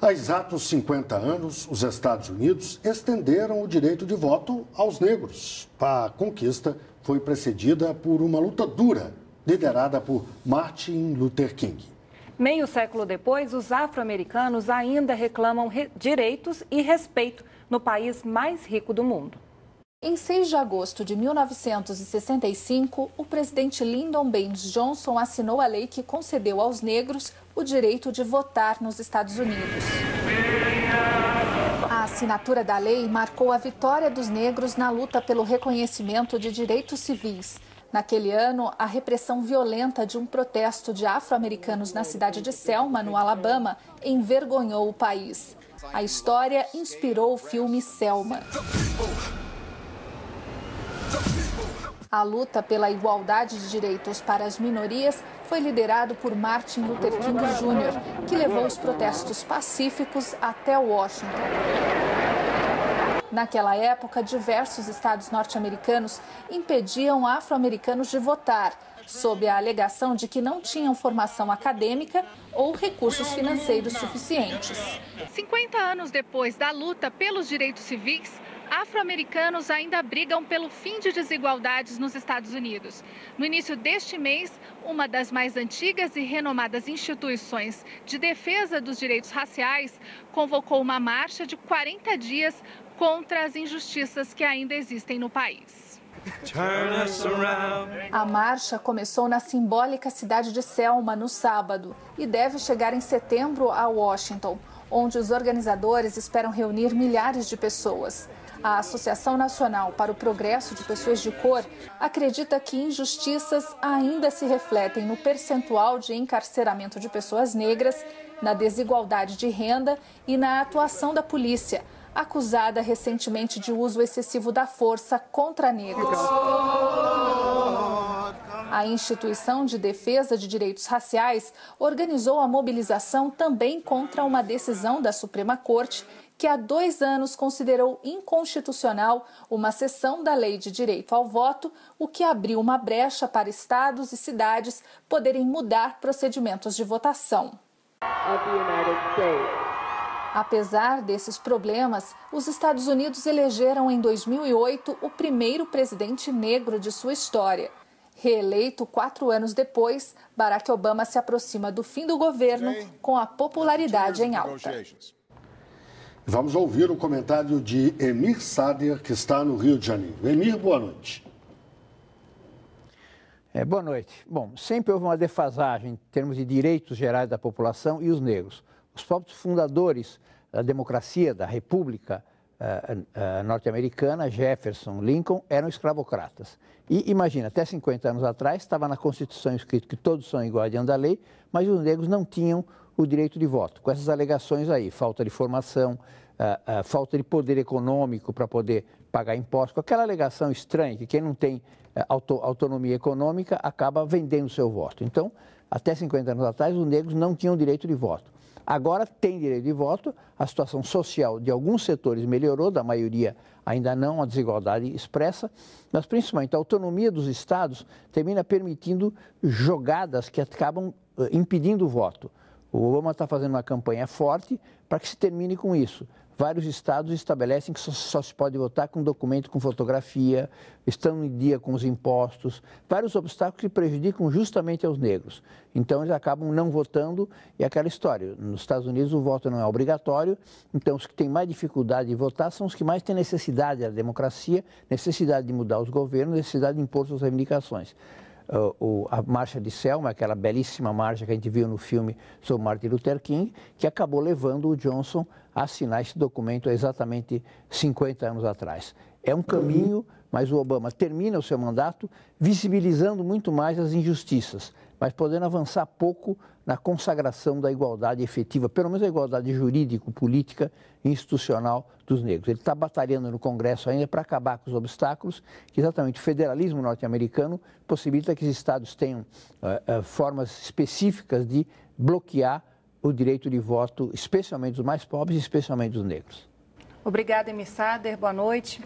Há exatos 50 anos, os Estados Unidos estenderam o direito de voto aos negros. A conquista foi precedida por uma luta dura, liderada por Martin Luther King. Meio século depois, os afro-americanos ainda reclamam direitos e respeito no país mais rico do mundo. Em 6 de agosto de 1965, o presidente Lyndon Baines Johnson assinou a lei que concedeu aos negros o direito de votar nos Estados Unidos. A assinatura da lei marcou a vitória dos negros na luta pelo reconhecimento de direitos civis. Naquele ano, a repressão violenta de um protesto de afro-americanos na cidade de Selma, no Alabama, envergonhou o país. A história inspirou o filme Selma. A luta pela igualdade de direitos para as minorias foi liderado por Martin Luther King Jr., que levou os protestos pacíficos até Washington. Naquela época, diversos estados norte-americanos impediam afro-americanos de votar, sob a alegação de que não tinham formação acadêmica ou recursos financeiros suficientes. 50 anos depois da luta pelos direitos civis, afro-americanos ainda brigam pelo fim de desigualdades nos Estados Unidos. No início deste mês, uma das mais antigas e renomadas instituições de defesa dos direitos raciais convocou uma marcha de 40 dias contra as injustiças que ainda existem no país. A marcha começou na simbólica cidade de Selma no sábado e deve chegar em setembro a Washington, onde os organizadores esperam reunir milhares de pessoas. A Associação Nacional para o Progresso de Pessoas de Cor acredita que injustiças ainda se refletem no percentual de encarceramento de pessoas negras, na desigualdade de renda e na atuação da polícia, acusada recentemente de uso excessivo da força contra negros. A Instituição de Defesa de Direitos Raciais organizou a mobilização também contra uma decisão da Suprema Corte que há 2 anos considerou inconstitucional uma seção da Lei de Direito ao Voto, o que abriu uma brecha para estados e cidades poderem mudar procedimentos de votação. Apesar desses problemas, os Estados Unidos elegeram em 2008 o primeiro presidente negro de sua história. Reeleito 4 anos depois, Barack Obama se aproxima do fim do governo com a popularidade em alta. Vamos ouvir o comentário de Emir Sader, que está no Rio de Janeiro. Emir, boa noite. Boa noite. Bom, sempre houve uma defasagem em termos de direitos gerais da população e os negros. Os próprios fundadores da democracia, da República norte-americana, Jefferson, Lincoln, eram escravocratas. E imagina, até 50 anos atrás estava na Constituição escrito que todos são iguais diante da lei, mas os negros não tinham o direito de voto. Com essas alegações aí, falta de formação, falta de poder econômico para poder pagar impostos, com aquela alegação estranha que quem não tem autonomia econômica acaba vendendo o seu voto. Então, até 50 anos atrás, os negros não tinham direito de voto. Agora tem direito de voto, a situação social de alguns setores melhorou, da maioria ainda não, a desigualdade expressa, mas principalmente a autonomia dos estados termina permitindo jogadas que acabam impedindo o voto. O Obama está fazendo uma campanha forte para que se termine com isso. Vários estados estabelecem que só se pode votar com documento com fotografia, estão em dia com os impostos, vários obstáculos que prejudicam justamente aos negros. Então, eles acabam não votando e aquela história. Nos Estados Unidos, o voto não é obrigatório, então os que têm mais dificuldade de votar são os que mais têm necessidade da democracia, necessidade de mudar os governos, necessidade de impor suas reivindicações. A marcha de Selma, aquela belíssima marcha que a gente viu no filme sobre Martin Luther King, que acabou levando o Johnson a assinar esse documento há exatamente 50 anos atrás. É um caminho, mas o Obama termina o seu mandato visibilizando muito mais as injustiças, mas podendo avançar pouco na consagração da igualdade efetiva, pelo menos a igualdade jurídica, política e institucional dos negros. Ele está batalhando no Congresso ainda para acabar com os obstáculos que exatamente o federalismo norte-americano possibilita que os estados tenham formas específicas de bloquear o direito de voto, especialmente dos mais pobres e especialmente dos negros. Obrigada, Emir Sader. Boa noite.